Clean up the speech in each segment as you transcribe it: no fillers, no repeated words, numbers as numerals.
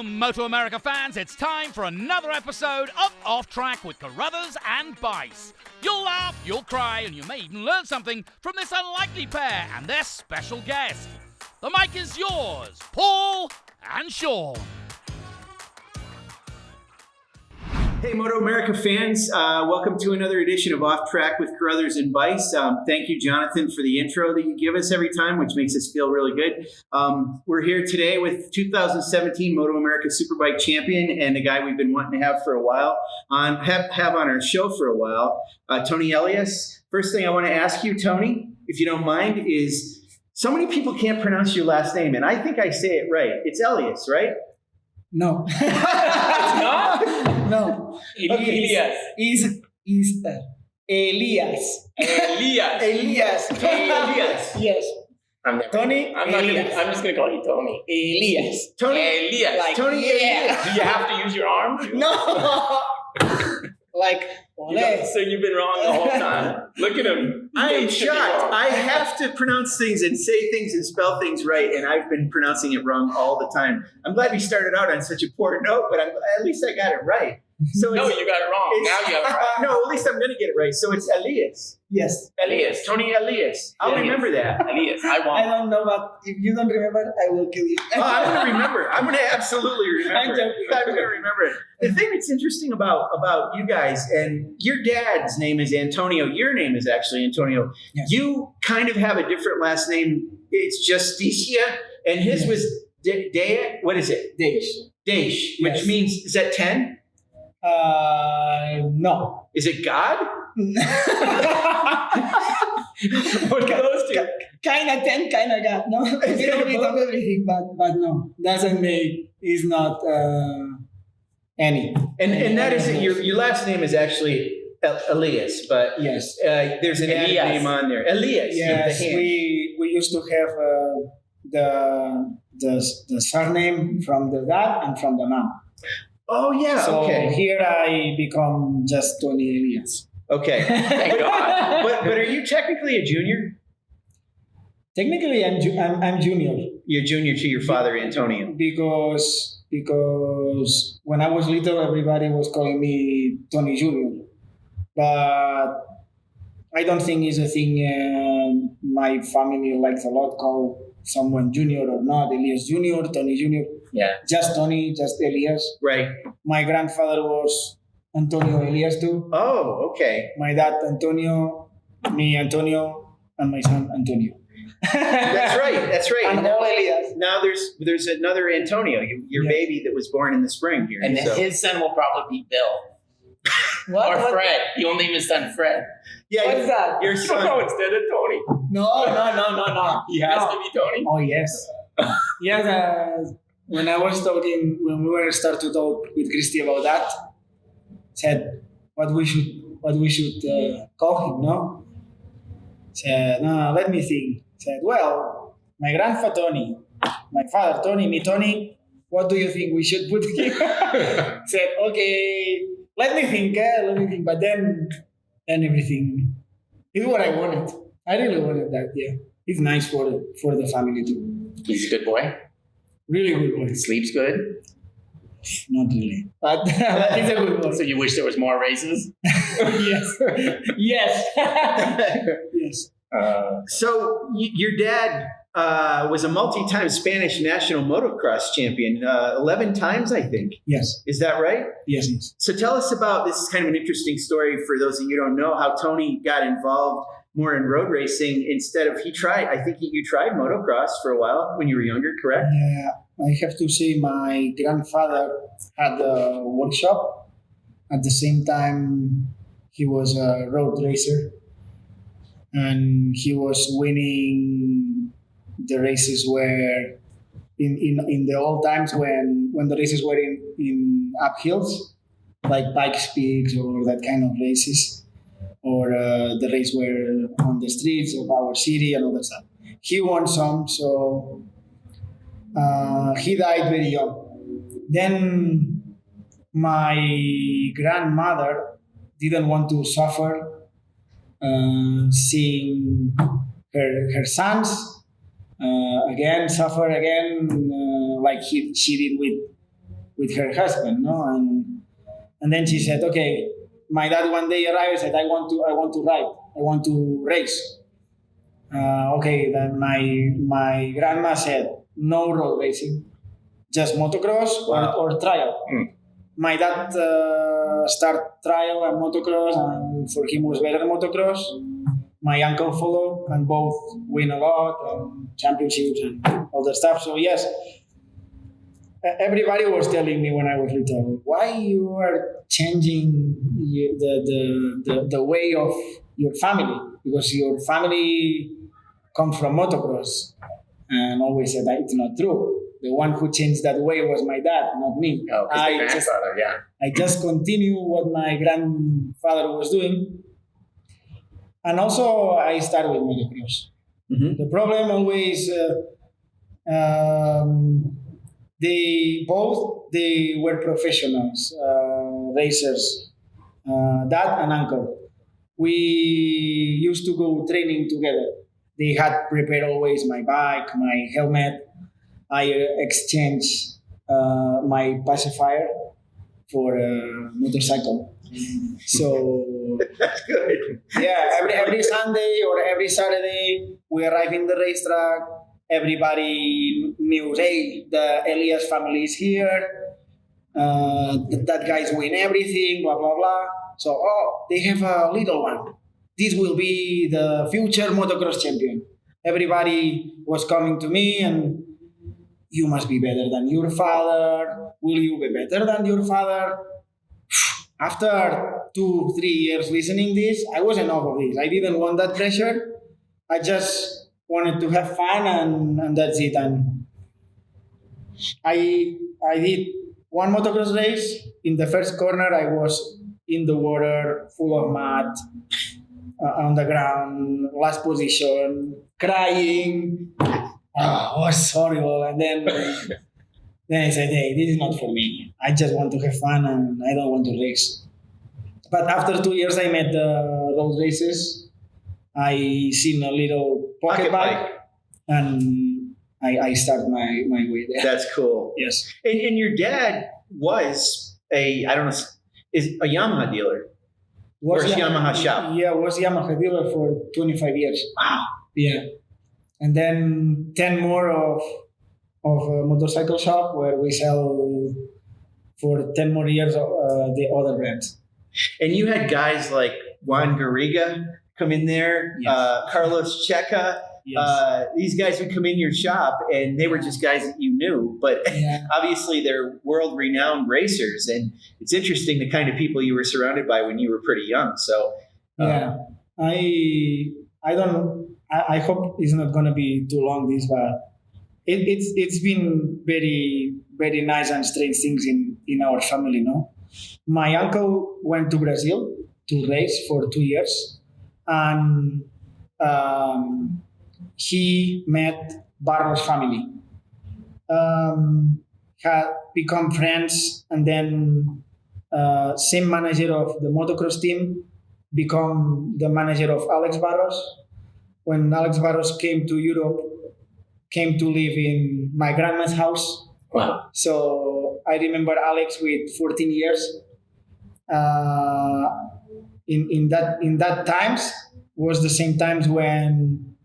Hello, MotoAmerica fans. It's time for another episode of Off Track with Carruthers and Bice. You'll laugh, you'll cry, and you may even learn something from this unlikely pair and their special guest. The mic is yours, Paul and Sean. Hey, MotoAmerica fans, welcome to another edition of Off Track with Carruthers and Bice. Thank you, Jonathan, for the intro that you give us every time, which makes us feel really good. We're here today with 2017 MotoAmerica Superbike Champion and a guy we've been wanting to have for a while, have on our show for a while, Toni Elias. First thing I want to ask you, Toni, if you don't mind, is so many people can't pronounce your last name, and I think I say it right. It's Elias, right? No. It's not? No. Elias. Is Elias. Elias. Elias. Elias. Yes. I'm never. Toni I'm Elias. just gonna call you Toni. Elias. Toni Elias. Like, Toni yeah. Elias. Do you have to use your arm? No. Like, ole. So you've been wrong the whole time. Look at him. I am He should be shocked. wrong. I have to pronounce things and say things and spell things right, and I've been pronouncing it wrong all the time. I'm glad we started out on such a poor note, but at least I got it right. So No, you got it wrong. Now you have it right. No, at least I'm going to get it right. So it's Elias. Yes. Elias. Toni Elias. I'll Elias. remember that. Elias. I I won. don't know, but if you don't remember, I will kill you. Oh, I'm going to remember. I'm going to absolutely remember. I'm joking. I'm going to remember it. The thing that's interesting about you guys, and your dad's name is Antonio. Your name is actually Antonio. Yes. You kind of have a different last name. It's Justicia, and his was what is it? Deish. Which Yes. means, is that 10? No. Is it God? What are those two? Kinda 10, kinda God. No, a little bit of everything, but no. Doesn't make, is not any. And that is it. Your last name is actually Elias, but Yes. there's an added Elias. name on there. Elias. Yes, with the hand. we used to have the surname from the dad and from the mom. Oh yeah. So Okay. here I become just Toni Elias. Okay. Thank God. But are you technically a junior? Technically, I'm junior You're junior to your father, Antonio. because when I was little, everybody was calling me Toni Junior, but I don't think it's a thing my family likes a lot. Call someone junior or not, Elias Junior, Toni Junior. Yeah. Just Toni, just Elias. Right. My grandfather was Antonio Elias too. Oh, okay. My dad Antonio, me Antonio, and my son Antonio. That's right. That's right. And all Elias. Now there's another Antonio, your Yeah. baby that was born in the spring here. And so. his son will probably be Bill. What? Or Fred. You'll name his son Fred. Yeah, What's that? your son. No, instead of Tony. No. He has to be Tony. Oh yes. Yes. When we were start to talk with Christy about that, said what we should call him. No. Said no. Let me think. Said well, my grandfather Tony, my father Tony, me Tony. What do you think we should put him? Said okay. Let me think. But then everything is what I wanted. I really wanted that. Yeah, it's nice for the family too. He's a good boy. Really good boy. Sleeps good. Not really, but he's a good boy. So you wish there was more races? Yes. Yes. So your dad was a multi-time Spanish national motocross champion, 11 times, I think. Yes. Is that right? Yes. So tell us about, this is kind of an interesting story for those of you who don't know, how Toni got involved more in road racing instead of, you tried motocross for a while when you were younger, correct? Yeah. I have to say my grandfather had a workshop. At the same time, he was a road racer. And he was winning the races where in the old times when the races were in uphills, like bike speeds or that kind of races, or the race were on the streets of our city and all that stuff. He won some, so he died very young. Then my grandmother didn't want to suffer seeing her sons again suffer again like she did with her husband, no, and then she said, okay, my dad one day arrived and said, I want to ride, I want to race. Okay, then my grandma said, no road racing, just motocross or trial. My dad started trial and motocross, and for him was better than motocross. My uncle followed, and both win a lot, championships and all that stuff. So yes, everybody was telling me when I was little, why you are changing the way of your family, because your family come from motocross, and always said that it's not true. The one who changed that way was my dad, not me. Oh, I just continue what my grandfather was doing. And also I started with motocross. Mm-hmm. The problem always, they were professionals, racers, dad and uncle. We used to go training together. They had prepared always my bike, my helmet. I exchanged my pacifier for a motorcycle. So That's good. yeah, every Sunday or every Saturday we arrive in the racetrack. Everybody knew, hey, the Elias family is here. That guy's win everything, blah blah blah. So they have a little one. This will be the future motocross champion. Everybody was coming to me and, you must be better than your father. Will you be better than your father? After 2-3 years listening this, I was enough of this. I didn't want that pressure. I just wanted to have fun, and that's it. And I did one motocross race. In the first corner, I was in the water, full of mud, on the ground, last position, crying. It was horrible. And then I said, hey, this is not for me. I just want to have fun and I don't want to race. But after 2 years, I met the road races. I seen a little pocket bike and I started my way there. That's cool. Yes. And your dad was is a Yamaha dealer. Or Yamaha shop. Yeah, was Yamaha dealer for 25 years. Wow. Yeah. And then 10 more of a motorcycle shop where we sell for 10 more years the other brands. And you had guys like Juan Garriga come in there, Yes. Carlos Checa. Yes. These guys would come in your shop, and they were just guys that you knew. But Yeah. obviously, they're world-renowned racers, and it's interesting the kind of people you were surrounded by when you were pretty young. So, Yeah. I hope it's not gonna be too long this, but it's been very, very nice and strange things in our family, no? My uncle went to Brazil to race for 2 years, and he met Barros' family. Had become friends, and then same manager of the motocross team become the manager of Alex Barros. When Alex Barros came to Europe, came to live in my grandma's house. Wow. So I remember Alex with 14 years. In that times was the same times when,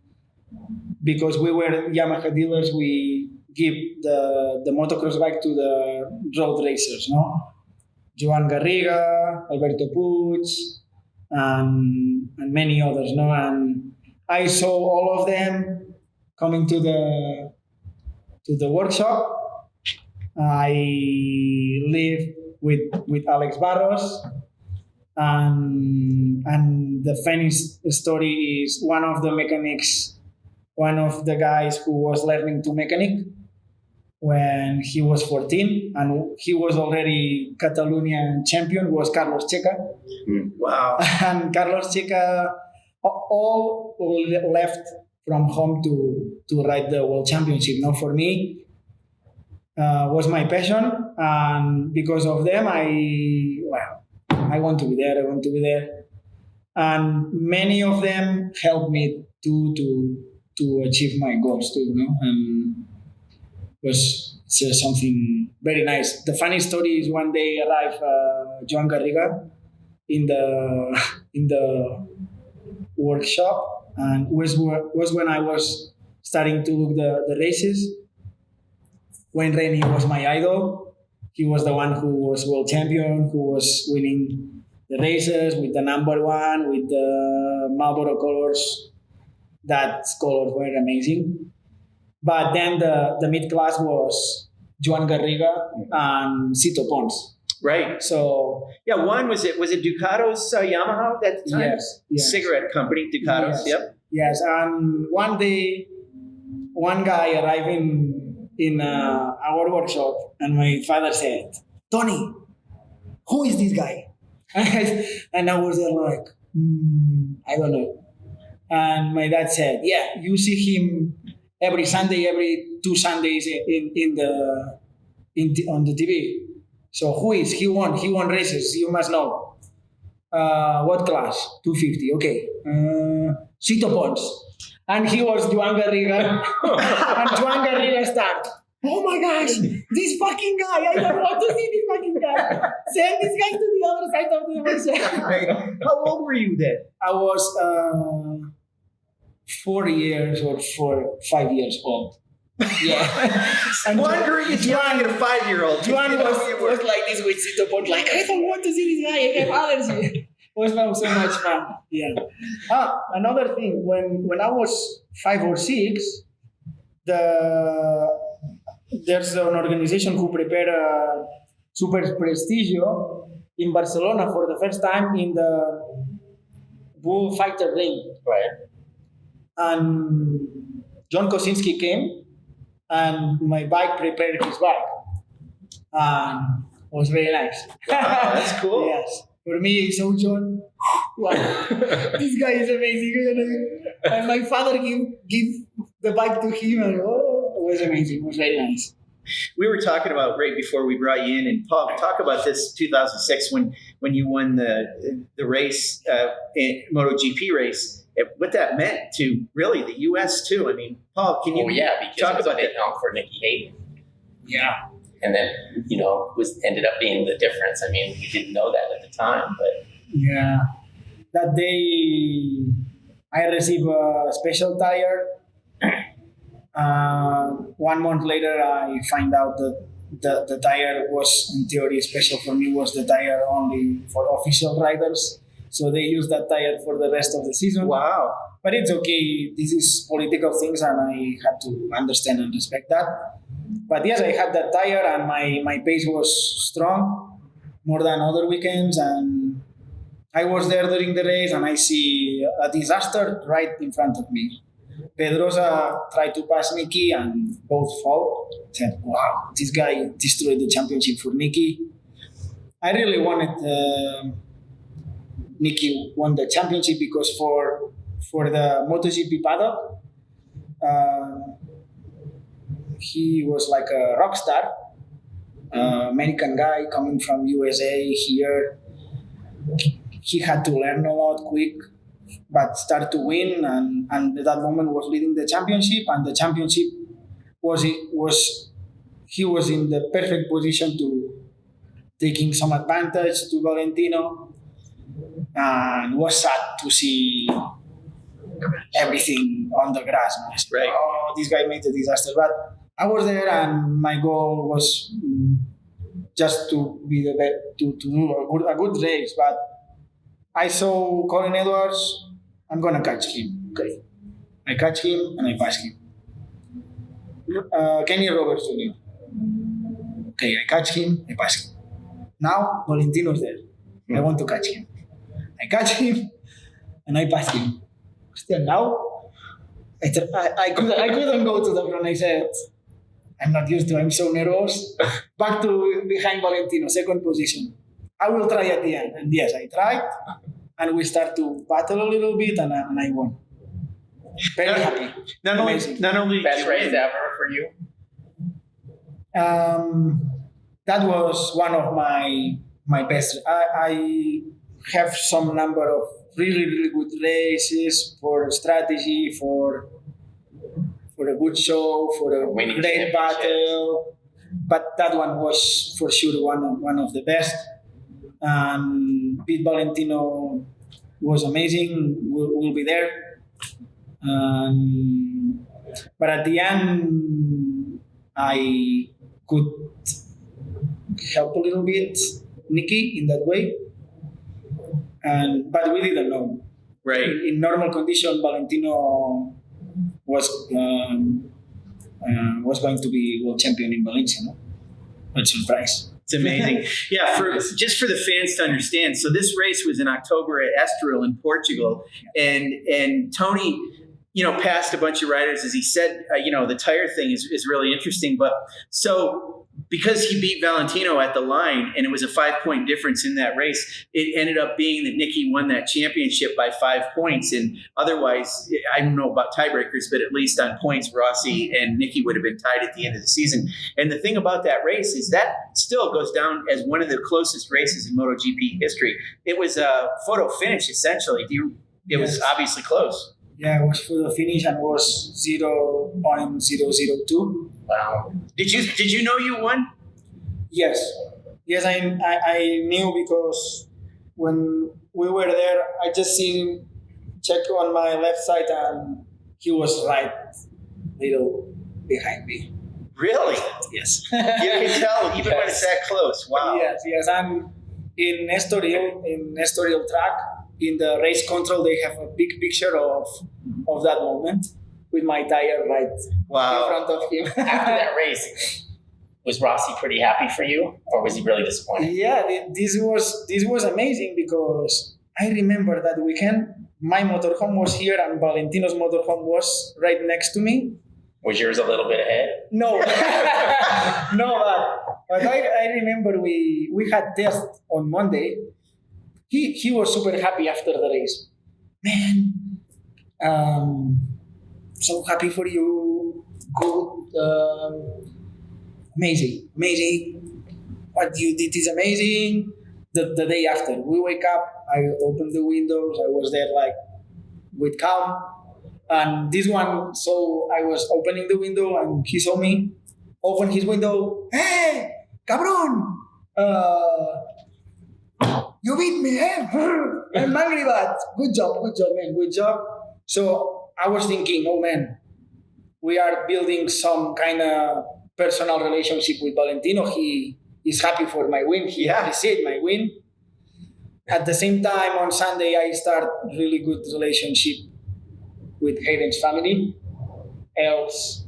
because we were Yamaha dealers, we give the motocross bike to the road racers, no? Joan Garriga, Alberto Puig, and many others, no? And I saw all of them coming to the workshop. I lived with Alex Barros, and the funny story is one of the guys who was learning to mechanic when he was 14, and he was already Catalonian champion, was Carlos Checa. wow. And Carlos Checa all left from home to ride the World Championship. Now, for me, was my passion, and because of them, I want to be there. I want to be there, and many of them helped me to achieve my goals too. You know, and it's something very nice. The funny story is one day arrived Joan Garriga in the workshop, and was when I was starting to look the races. Wayne Rainey was my idol. He was the one who was world champion, who was winning the races with the number one, with the Marlboro colors. That colors were amazing. But then the mid class was Joan Garriga and Cito Pons. Right. So Yeah, one was it Ducato's Yamaha at the time? yes. Cigarette company, Ducato's. Yes. Yep. Yes, and one day, one guy arrived in our workshop, and my father said, "Tony, who is this guy?" And I was there like, I don't know. And my dad said, "Yeah, you see him every Sunday, every 2 Sundays on the TV. So who is he? Won races. You must know. What class? 250. Okay. Cito Pons." And he was Joan Garriga. And Joan Garriga started, "Oh my gosh, this fucking guy! I don't want to see this fucking guy. Send this guy to the other side of the world." How old were you then? I was 4 years or 5 years old. Yeah. And Wondering if you're at a 5-year-old. Juan was like this with Cito Pons, like, "I don't want to see this guy. I have allergy." It was so much fun. Yeah. Another thing, when I was 5 or 6, there's an organization who prepared a Super Prestigio in Barcelona for the first time in the bullfighter ring. Right. And John Kosinski came, and my bike prepared his bike. And it was very nice. Wow, that's cool. Yes. For me, so John, wow, this guy is amazing. And my father give the bike to him, and it was amazing. It was very nice. We were talking about right before we brought you in, and Paul, talk about this 2006 when you won the race, MotoGP race. What that meant to really the U.S. too. I mean, Paul, can you Because talk it was about a big that? help for Nicky Hayden. Yeah. And then, ended up being the difference. I mean, we didn't know that at the time, but Yeah. That day, I received a special tire. 1 month later, I find out that the tire was, in theory, special for me, was the tire only for official riders. So they used that tire for the rest of the season. Wow. But it's okay. This is political things, and I had to understand and respect that. But yes, I had that tire, and my pace was strong, more than other weekends. And I was there during the race, and I see a disaster right in front of me. Pedrosa tried to pass Nicky, and both fall. I said, "Wow, this guy destroyed the championship for Nicky." I really wanted Nicky won the championship because for the MotoGP paddock, he was like a rock star, American guy coming from USA here. He had to learn a lot quick, but start to win, and at that moment was leading the championship, and the championship he was in the perfect position to taking some advantage to Valentino, and was sad to see everything on the grass. Right. Oh, this guy made a disaster. But I was there, and my goal was just to be the best, to do a good race. But I saw Colin Edwards. I'm gonna catch him. Okay, I catch him and I pass him. Kenny Roberts Jr. Okay, I catch him, I pass him. Now Valentino's there. I want to catch him. I catch him and I pass him. Still now, I couldn't go to the front. I said, "I'm not used to. I'm so nervous." Back to behind Valentino, second position. I will try at the end, and yes, I tried, and we start to battle a little bit, and I won. Very happy. Not only best race ever for you. That was one of my best. I have some number of really good races for strategy, for a good show, for a Winning great battle. but that one was for sure one of the best. Pete Valentino was amazing. We'll be there. But at the end, I could help a little bit Nicky in that way. But we didn't know. Right. In normal condition, Valentino was going to be world champion in Valencia. No? What surprise! It's amazing. Yeah, just for the fans to understand. So this race was in October at Estoril in Portugal, and Toni, passed a bunch of riders, as he said. The tire thing is really interesting. But so because he beat Valentino at the line, and it was a 5-point difference in that race, it ended up being that Nicky won that championship by 5 points. And otherwise, I don't know about tiebreakers, but at least on points, Rossi and Nicky would have been tied at the end of the season. And the thing about that race is that still goes down as one of the closest races in MotoGP history. It was a photo finish, essentially. It was obviously close. Yeah, it was for the finish and was 0.002. Wow. Did you know you won? Yes, I knew because when we were there, I just seen check on my left side and he was right little behind me. Really? Yes. You can tell even when it's that close. Wow. Yes. And in Estoril track, in the race control, they have a big picture of that moment with my tire right in front of him. After that race, was Rossi pretty happy for you, or was he really disappointed? Yeah, this was amazing because I remember that weekend my motorhome was here and Valentino's motorhome was right next to me. Was yours a little bit ahead? No, no, but I remember we had test on Monday. He was super happy after the race. Man, so happy for you. Good, amazing. What you did is amazing. The day after, we wake up, I opened the windows. I was there like with calm. And this one, so I was opening the window and he saw me open his window. Hey, cabrón! You beat me, eh? I'm angry, but good job, man, good job. So I was thinking, oh man, we are building some kind of personal relationship with Valentino. He is happy for my win. He appreciates my win. At the same time, on Sunday, I start really good relationship with Hayden's family. Els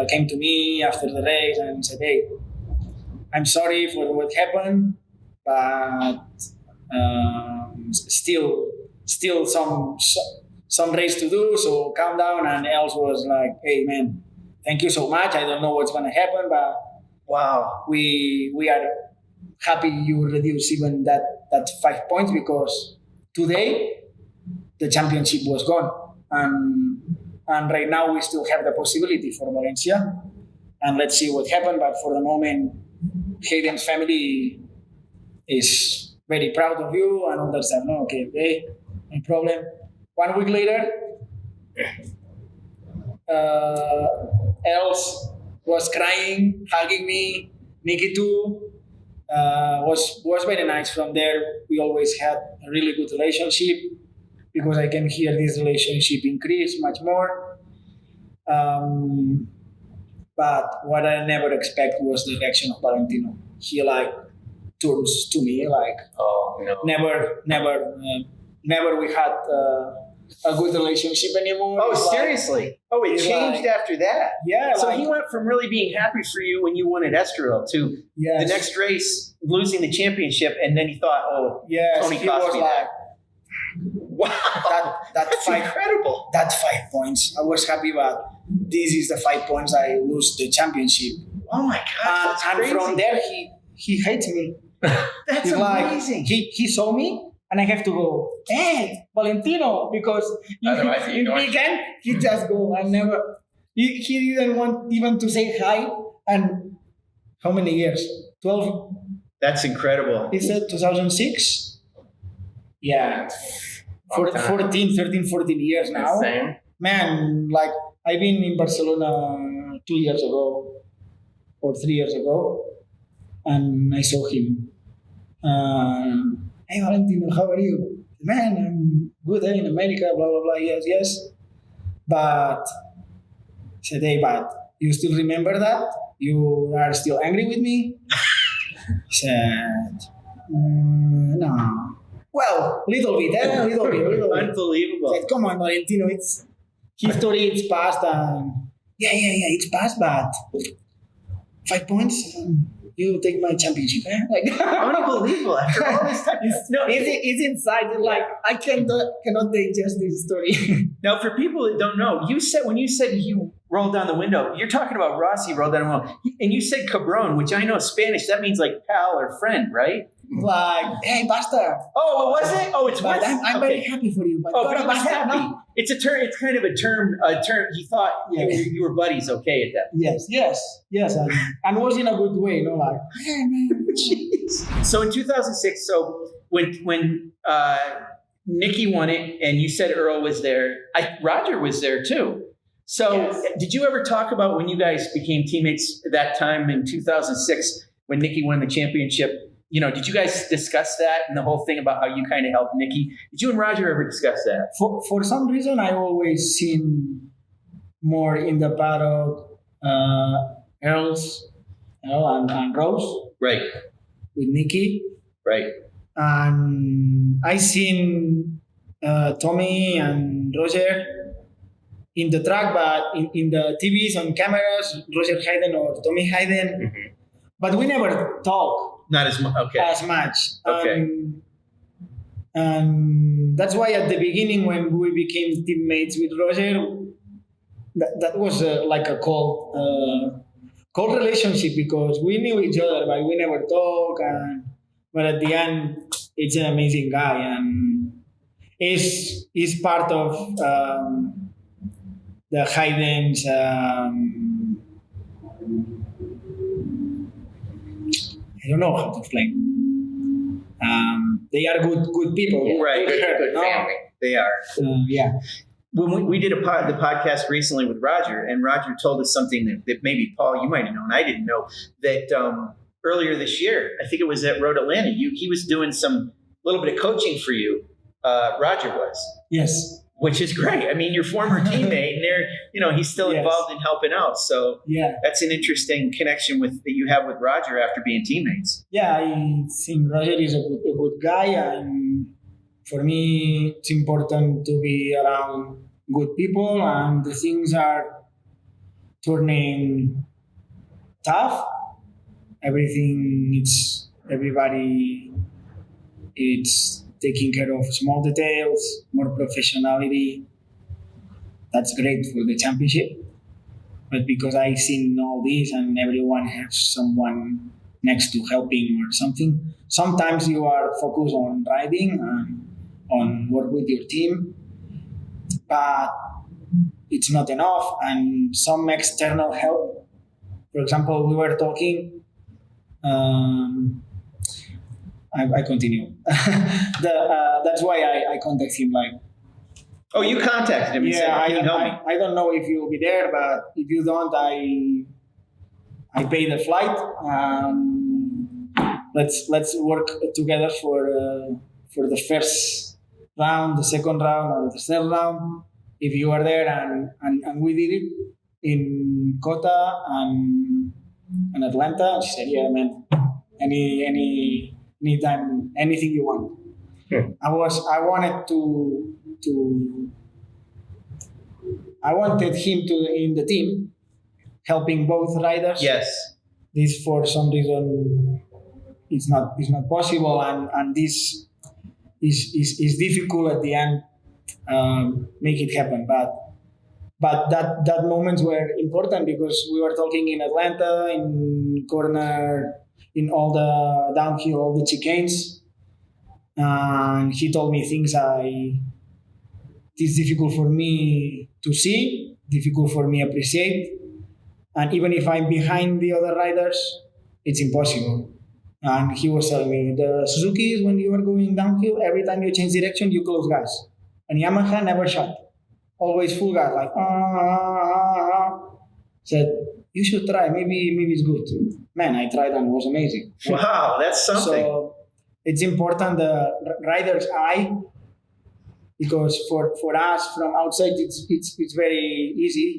came to me after the race and said, hey, I'm sorry for what happened, but still some race to do, so calm down. And Els was like, hey man, thank you so much. I don't know what's gonna happen, but wow, we are happy you reduced even that 5 points because today the championship was gone. And right now we still have the possibility for Valencia, and let's see what happens. But for the moment, Hayden's family is very proud of you and understand. No, okay, no problem. 1 week later, Els was crying, hugging me. Nicky too. Was very nice. From there, we always had a really good relationship. Because I can hear this relationship increase much more. But what I never expect was the reaction of Valentino. He turns to me oh no, never we had a good relationship anymore. Oh, seriously? Oh, it changed after that? Yeah. So he went from really being happy for you when you won at Estoril to the next race losing the championship, and then he thought, Toni cost me that. Wow, that's incredible. That 5 points. I was happy, but this is the 5 points I lose the championship. Oh my God! And from there, he hates me. That's amazing. He saw me, and I have to go, hey, Valentino, because if he can, he just go. I never. He didn't want even to say hi. And how many years? 12. That's incredible. He said 2006. Yeah. 13, 14 years now. Insane. Man, I've been in Barcelona 2 years ago or 3 years ago, and I saw him. Hey Valentino, how are you? Man, I'm good in America, blah blah blah. Yes, yes. But I said, hey, but you still remember that? You are still angry with me? He said, no. Well, little bit, little bit. Unbelievable. I said, come on, Valentino, it's history, it's past. Yeah, it's past, but 5 points, you take my championship. Eh? Like, Unbelievable. After all this time. it's inside. It's like, I cannot digest this story. Now, for people that don't know, when you said you rolled down the window, you're talking about Rossi rolled down the window. And you said cabron, which I know Spanish, that means like pal or friend, right? Like, hey, basta. Oh, was it? Oh, it's But worse. I'm very happy for you. But But he was basta, happy. no? It's a term. It's kind of a term. He thought you were buddies. Okay, at that. Yes, and was in a good way, like, hey man, Jeez. So in 2006, when Nicky won it, and you said Earl was there, Roger was there too. So Yes. did you ever talk about when you guys became teammates at that time in 2006 when Nicky won the championship? Did you guys discuss that and the whole thing about how you kind of helped Nicky? Did you and Roger ever discuss that? For some reason, I always seen more in the paddock, Earls, and Rose Right, with Nicky, right. and I seen Tommy and Roger in the track, but in the TVs on cameras, Roger Hayden or Tommy Hayden, Mm-hmm. but we never talk Not as much. Okay. as much. Okay. And that's why at the beginning, when we became teammates with Roger, that was like a cold relationship, because we knew each other, but we never talk. But at the end, it's an amazing guy, and is part of the Hayden's. I don't know how to explain. They are good people. Yeah, Right. Good family. They are. Yeah. When we did the podcast recently with Roger, and Roger told us something that maybe, Paul, you might have known, I didn't know, that earlier this year, I think it was at Road Atlanta, he was doing some little bit of coaching for you. Roger was. Yes. Which is great. I mean, your former teammate, and he's still Yes. involved in helping out. So Yeah. that's an interesting connection that you have with Roger after being teammates. Yeah, I think Roger is a good guy, and for me, it's important to be around good people, and the things are turning tough. Everybody, it's taking care of small details, more professionality. That's great for the championship. But because I've seen all this and everyone has someone next to helping or something, sometimes you are focused on riding and on work with your team, but it's not enough, and some external help. For example, we were talking, I continue. That's why I contact him. Like, Oh, you contacted him and said, yeah, "Can you help me?" I don't know if you'll be there, but if you don't, I pay the flight. Let's work together for the first round, the second round, or the third round. If you are there, and we did it in Kota and Atlanta. She said, "Yeah, man, anytime, anything you want." I wanted him in the team, helping both riders. Yes. This, for some reason, it's not possible, and this is difficult at the end. Make it happen, but that moments were important, because we were talking in Atlanta, in corner, in all the downhill, all the chicanes, and he told me things it's difficult for me to see, difficult for me to appreciate, and even if I'm behind the other riders, it's impossible. And he was telling me, the Suzukis, when you are going downhill, every time you change direction, you close gas. And Yamaha never shut. Always full gas, like, Said, you should try. Maybe it's good. Man, I tried and it was amazing. Wow, that's something. So it's important the rider's eye, because for us from outside it's very easy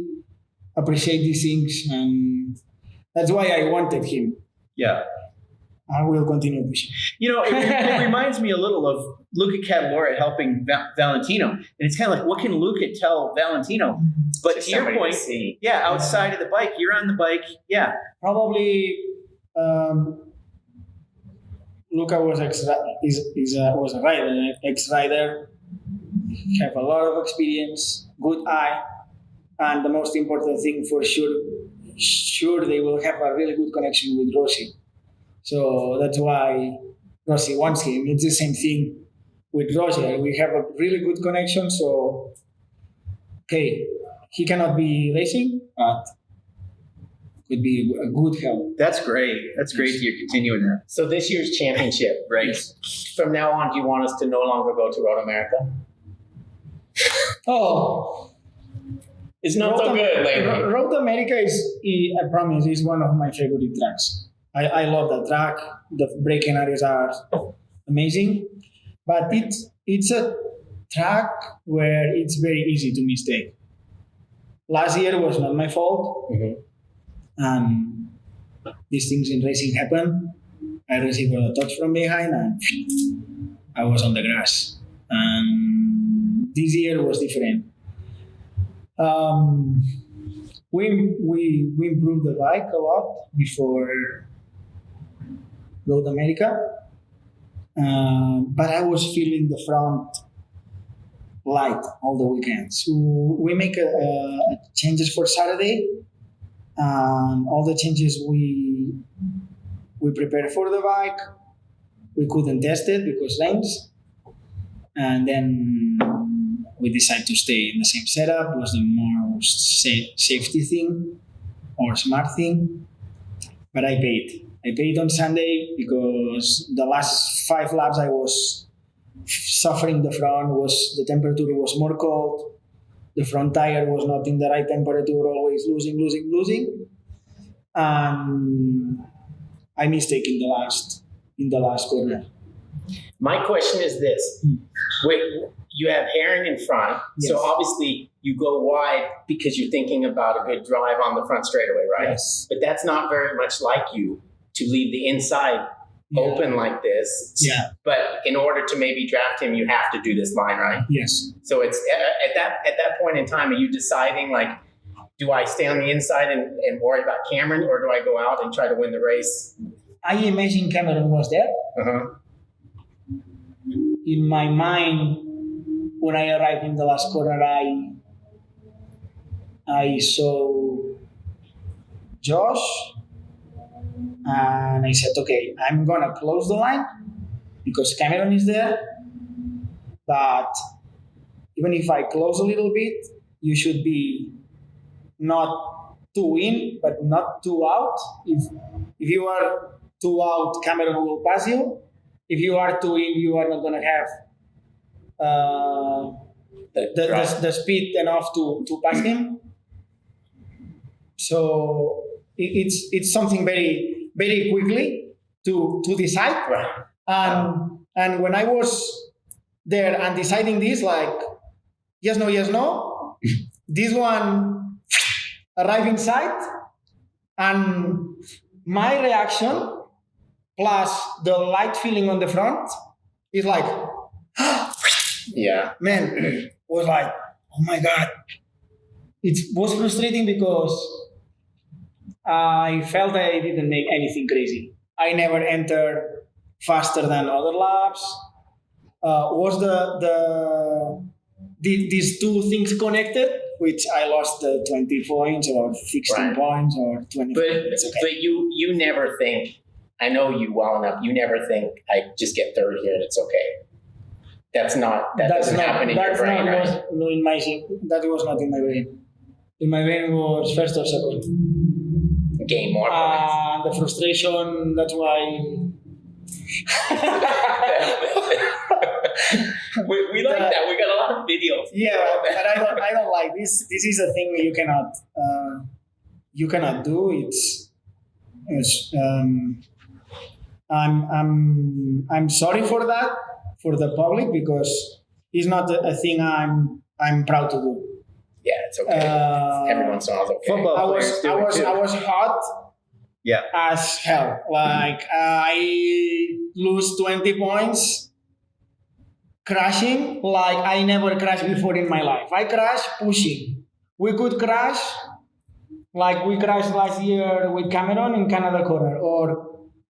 appreciate these things, and that's why I wanted him. Yeah. I will continue pushing. You know, it reminds me a little of Luca Catalora helping Valentino. And it's kind of like, what can Luca tell Valentino? But Just to your somebody point, to see. yeah, outside of the bike, you're on the bike. Yeah. Probably Luca was was a rider, an ex-rider, have a lot of experience, good eye, and the most important thing for sure they will have a really good connection with Rossi. So that's why Rossi wants him. It's the same thing with Roger. We have a really good connection, so okay, he cannot be racing, but could be a good help. That's great. That's great that you're continuing that. So this year's championship, right? From now on, do you want us to no longer go to Road America? Oh, It's not so good lately. Road America I promise, is one of my favorite tracks. I love that track. The braking areas are amazing, but it's a track where it's very easy to mistake. Last year was not my fault. These things in racing happen. I received a touch from behind and I was on the grass. And this year was different. We improved the bike a lot before Road America, but I was feeling the front light all the weekend. So we make a changes for Saturday, and all the changes we prepared for the bike. We couldn't test it because rains, and then we decided to stay in the same setup. It was the most safety thing or smart thing, but I paid. I paid on Sunday because the last 5 laps I was suffering the front. The temperature was more cold. The front tire was not in the right temperature, always losing. And I mistake in the last corner. My question is this. Wait, you have Heron in front, Yes. so obviously you go wide because you're thinking about a good drive on the front straightaway, right? Yes. But that's not very much like you to leave the inside open like this. Yeah. But in order to maybe draft him, you have to do this line, right? Yes. So it's at that point in time, are you deciding like, do I stay on the inside and worry about Cameron, or do I go out and try to win the race? I imagine Cameron was there. In my mind, when I arrived in the last corner, I saw Josh, and I said, okay, I'm gonna close the line because Cameron is there. But even if I close a little bit, you should be not too in, but not too out. If you are too out, Cameron will pass you. If you are too in, you are not gonna have the speed enough to pass him. So it's something very, very quickly to decide. Right. And when I was there and deciding this, like, yes, no, this one arrived inside, and my reaction plus the light feeling on the front is like, Yeah. man, was like, oh my God. It was frustrating because I felt I didn't make anything crazy. I never entered faster than other laps. Was these two things connected, which I lost 20 points or 16 points or 20 points. Okay. But you never think, I know you well enough, you never think I just get third here and it's okay. That doesn't happen in your brain, right? That was not in my brain. In my brain was first or second. Gain more points. The frustration, that's why. we like that. We got a lot of videos. Yeah, but I don't like this. This is a thing you cannot do. It's I'm sorry for that, for the public, because it's not a thing I'm proud to do. Yeah, it's okay. Everyone's okay. Football I players do it too. was hot Yeah. as hell. Like I lose 20 points crashing like I never crashed before in my life. I crash pushing. We could crash like we crashed last year with Cameron in Canada corner, or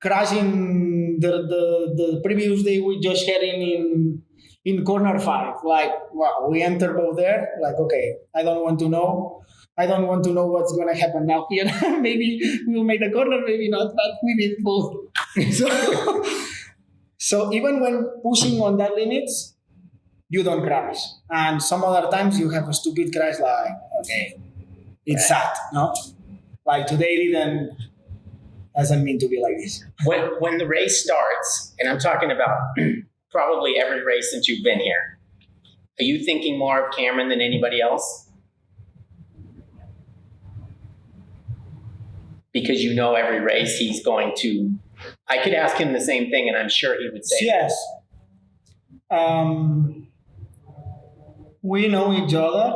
crashing the previous day with Josh Herring in corner 5. Like, wow, we enter both there. Like, okay, I don't want to know what's going to happen now here. Maybe we'll make the corner, maybe not, but we did both. So even when pushing on that limits, you don't crash. And some other times you have a stupid crash, like, okay, it's sad, no? Like today doesn't mean to be like this. When the race starts, and I'm talking about probably every race since you've been here, are you thinking more of Cameron than anybody else? Because you know every race he's going to... I could ask him the same thing, and I'm sure he would say... Yes. We know each other.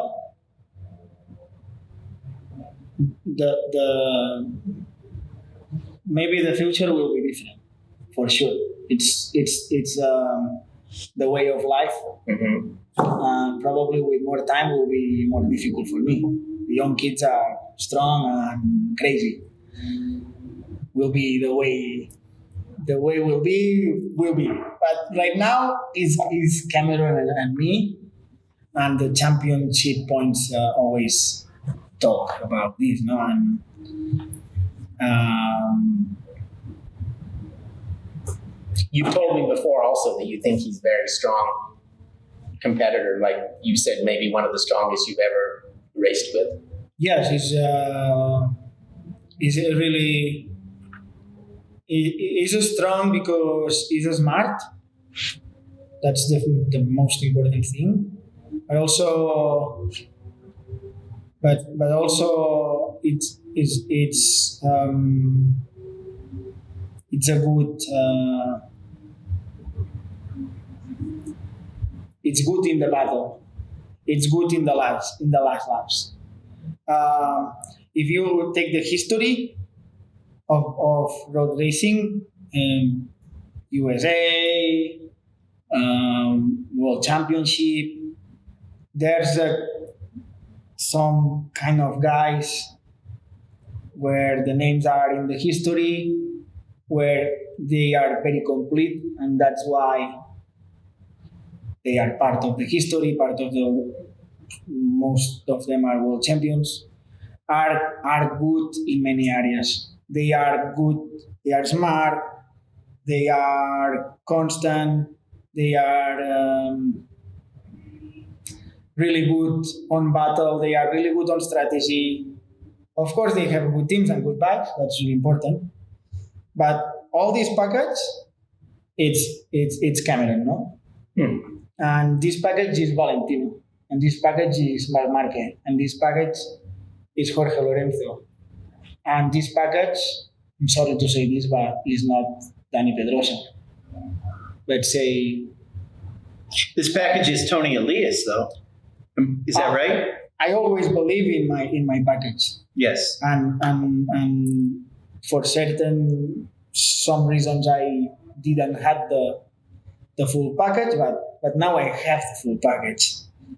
Maybe the future will be different, for sure. It's the way of life. Mm-hmm. Probably with more time will be more difficult for me. The young kids are strong and crazy. Will be the way will be. But right now is Cameron and me, and the championship points always talk about this, no? And you've told me before also that you think he's a very strong competitor. Like you said, maybe one of the strongest you've ever raced with. Yes, he's really he's strong because he's smart. That's the most important thing. But also, it's a good. It's good in the battle. It's good in the last laps. If you take the history of road racing in USA, World Championship, there's some kind of guys where the names are in the history, where they are very complete, and that's why they are part of the history, most of them are world champions, are good in many areas. They are good, they are smart, they are constant, they are really good on battle, they are really good on strategy. Of course, they have good teams and good bikes, that's really important. But all this package, it's Cameron, no? And this package is Valentino, and this package is Marc Marquez, and this package is Jorge Lorenzo. And this package, I'm sorry to say this, but is not Dani Pedrosa. Let's say... This package is Toni Elias, though. Is that right? I always believe in my package. Yes. And for some reasons I didn't have the full package, but now I have the full package.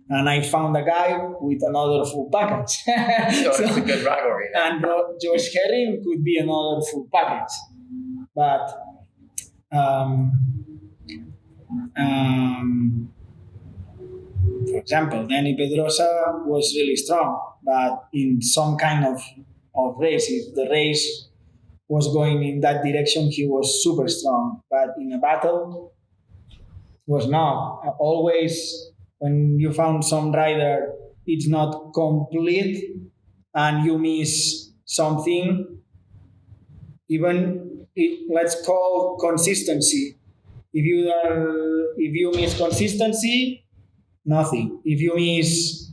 And I found a guy with another full package. So it's a good rivalry. And Josh Herring could be another full package. But for example, Dani Pedrosa was really strong, but in some kind of race, if the race was going in that direction, he was super strong. But in a battle, was not. Always, when you found some rider, it's not complete, and you miss something. Let's call consistency. If you miss consistency, nothing. If you miss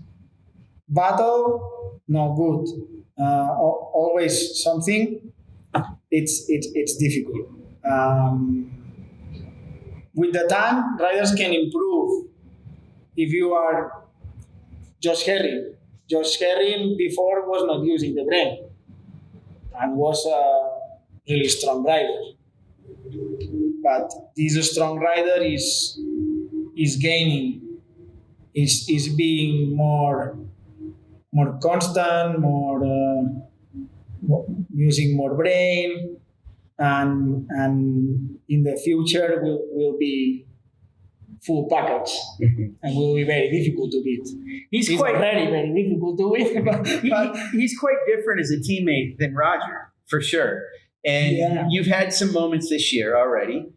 battle, no good. always something. It's difficult. With the time, riders can improve. If you are Josh Herring before was not using the brain and was a really strong rider. But this strong rider is gaining, is being more constant, more using more brain, and in the future will be full package, and will be very difficult to beat. He's quite very difficult to beat. But he's quite different as a teammate than Roger, for sure. And you've had some moments this year already.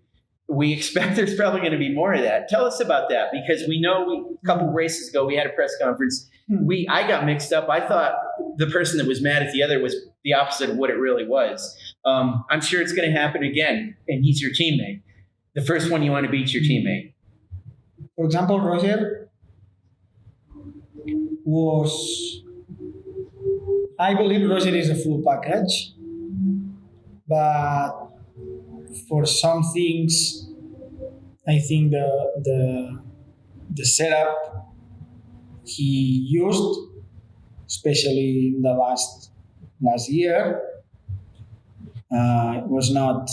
We expect there's probably going to be more of that. Tell us about that, because we know a couple of races ago we had a press conference. I got mixed up. I thought the person that was mad at the other was the opposite of what it really was. I'm sure it's going to happen again, and he's your teammate. The first one you want to beat your teammate. For example, Roger I believe Roger is a full package, but for some things, I think the setup he used, especially in the last year, was not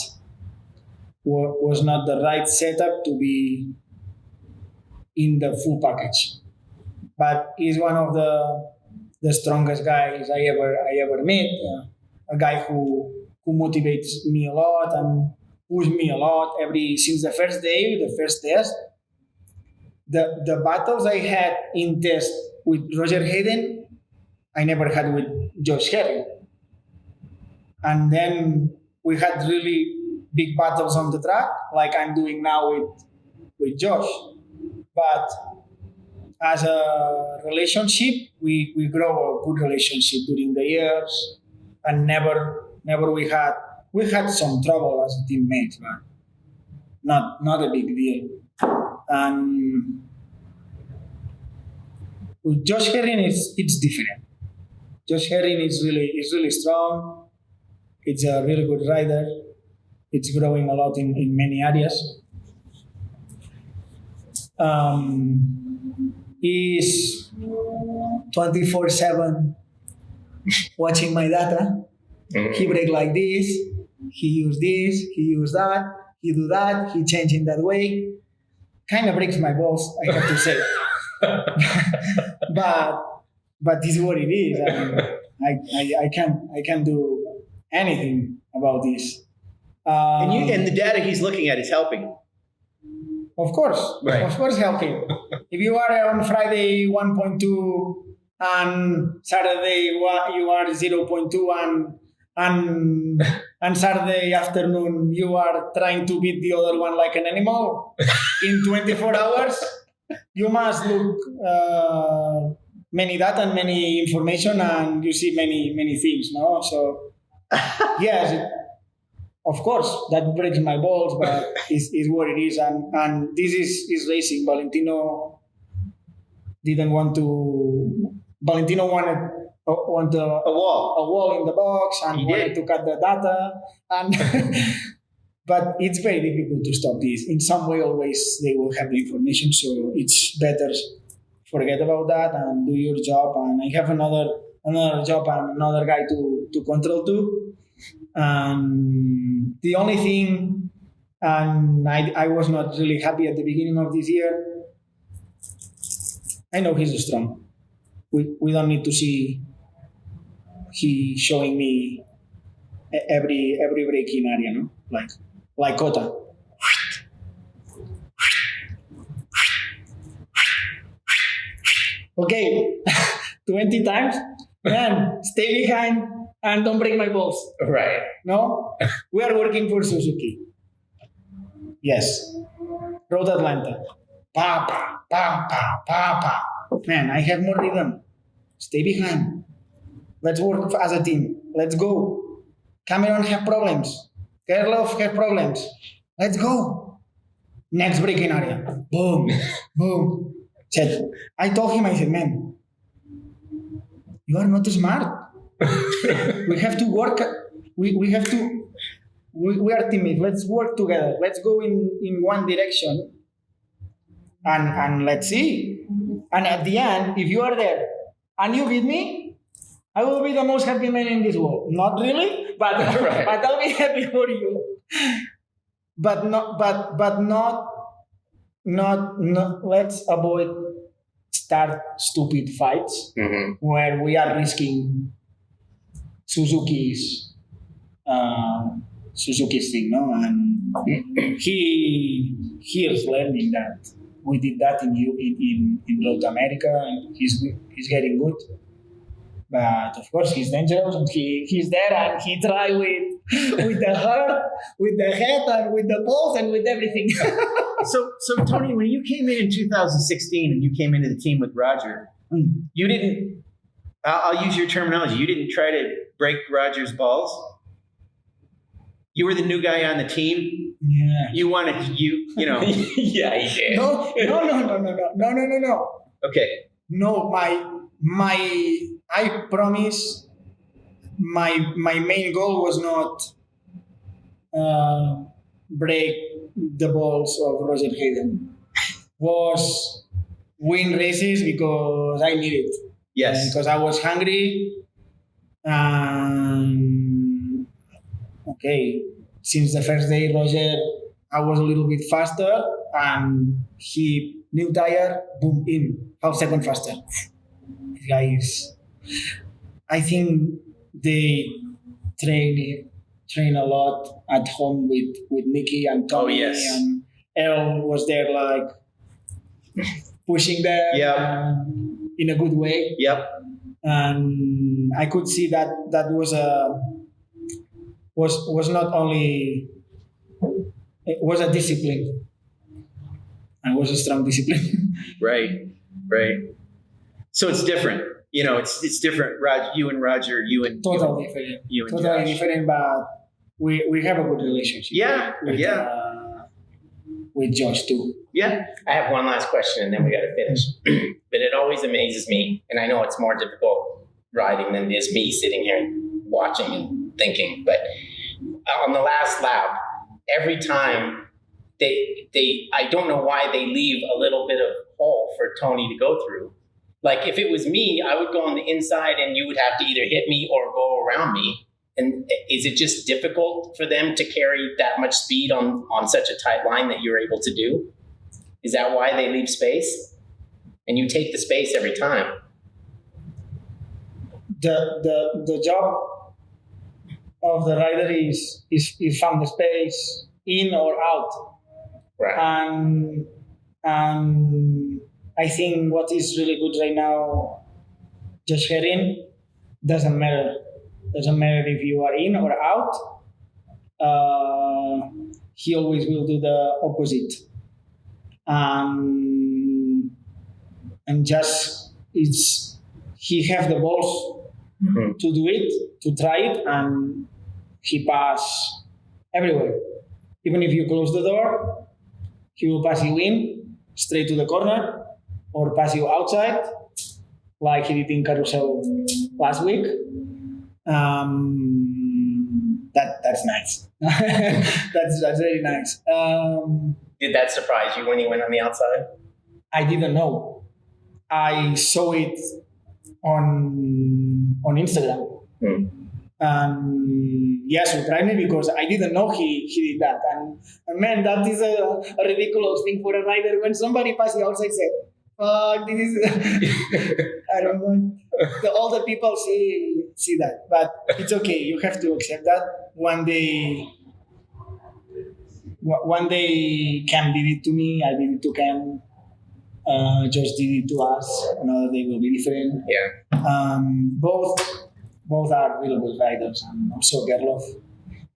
the right setup to be in the full package. But he's one of the strongest guys I ever met. A guy who motivates me a lot and pushed me a lot since the first day, the first test. The battles I had in test with Roger Hayden, I never had with Josh Herring. And then we had really big battles on the track, like I'm doing now with Josh. But as a relationship, we grow a good relationship during the years, and never we had some trouble as a teammate, but not a big deal. And with Josh Herring, it's different. Josh Herring is really strong. It's a really good rider. It's growing a lot in many areas. He's 24/7 watching my data. He break like this. He use this. He use that. He do that. He change in that way. Kind of breaks my balls, I have to say. but this is what it is. I can't do anything about this. And the data he's looking at is helping. Of course, right. Of course, helping. If you are on Friday 1.2 and Saturday you are 0.2 and Saturday afternoon you are trying to beat the other one like an animal, in 24 hours you must look many data and many information, and you see many things, no? So yes, of course that breaks my balls, but is what it is, and this is racing. Valentino wanted a wall in the box, and wanted to cut the data, and but it's very difficult to stop this. In some way, always they will have the information, so it's better forget about that and do your job. And I have another job and another guy to control too. The only thing, and I was not really happy at the beginning of this year. I know he's strong. We don't need to see he showing me every braking area, no? Like Kota. Okay, 20 times, man, stay behind and don't break my balls. Right. No? We are working for Suzuki. Yes. Road Atlanta. Pa, pa, pa, pa, pa, pa. Man, I have more rhythm. Stay behind. Let's work as a team. Let's go. Cameron have problems. Gerloff have problems. Let's go. Next braking area. Boom. Boom. I told him, I said, man, you are not smart. We have to work. We have to. We are teammates. Let's work together. Let's go in one direction, and let's see. And at the end, if you are there and you beat me, I will be the most happy man in this world. Not really, but Right. but I'll be happy for you. But not. Let's avoid start stupid fights where we are risking Suzuki's thing, no? And he is learning that. We did that in MotoAmerica, and he's getting good. But of course, he's dangerous, and he's there, and he try with the heart, with the head, and with the balls, and with everything. So Toni, when you came in 2016 and you came into the team with Roger, you didn't. I'll use your terminology. You didn't try to break Roger's balls. You were the new guy on the team. Yeah. You wanted Yeah, he did. No. Okay. No, I promise. My main goal was not break the balls of Roger Hayden. Was win races because I need it. Yes. Because I was hungry. Okay. Since the first day, Roger, I was a little bit faster, and he new tire, boom, in half second faster. Guys, I think they train a lot at home with Nicky and Toni. Oh, yes. And El was there like pushing them in a good way. Yep. And I could see that was not only, it was a discipline, and was a strong discipline. Right. So it's different. It's different. You and Roger, you and Totally different. You and Totally Josh. different, but we have a good relationship. Yeah. With Josh too. Yeah. I have one last question, and then we got to finish. But it always amazes me, and I know it's more difficult riding than it is me sitting here watching and thinking. But on the last lap, every time I don't know why they leave a little bit of hole for Toni to go through. Like if it was me, I would go on the inside, and you would have to either hit me or go around me. And is it just difficult for them to carry that much speed on such a tight line that you're able to do? Is that why they leave space? And you take the space every time. The job of the rider is find the space in or out. Right. And I think what is really good right now, just heading, doesn't matter. Doesn't matter if you are in or out. He always will do the opposite. And just he have the balls to do it, to try it, and he pass everywhere. Even if you close the door, he will pass you in straight to the corner, or pass you outside, like he did in Carousel last week. That's nice. that's very nice. Did that surprise you when he went on the outside? I didn't know. I saw it on Instagram. Surprised me because I didn't know he did that. And man, that is a ridiculous thing for a rider when somebody passes outside say, this is I don't want all the people see that, but it's okay. You have to accept that. One day Cam did it to me. I did it to Cam. Josh did it to us. Another day will be different. Yeah. Both are really good riders, and also Gerloff.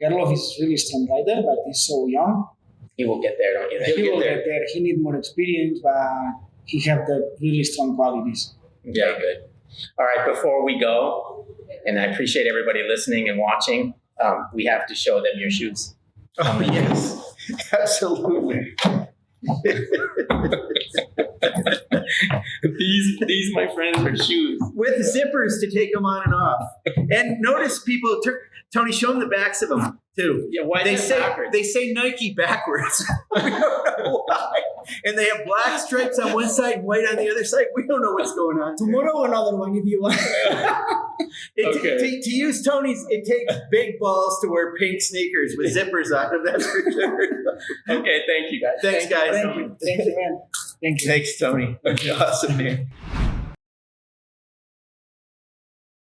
Gerloff is really strong rider, but he's so young. He will get there, don't you think? He will get there. He needs more experience, but he have the really strong qualities. Yeah, good. All right, before we go, and I appreciate everybody listening and watching, we have to show them your shoes. Oh, yes. Absolutely. These, my friends, are shoes. With zippers to take them on and off. And notice people, Tony, show them the backs of them too. Yeah, why they is it say backwards? They say Nike backwards. We don't know why. And they have black stripes on one side and white on the other side. We don't know what's going on. Tomorrow another one if you want. Okay. To use Tony's, it takes big balls to wear pink sneakers with zippers on them. That's for sure. Okay, thank you guys. Thanks, guys. Thank you, man. Thank you. Thanks, Tony. Awesome, man.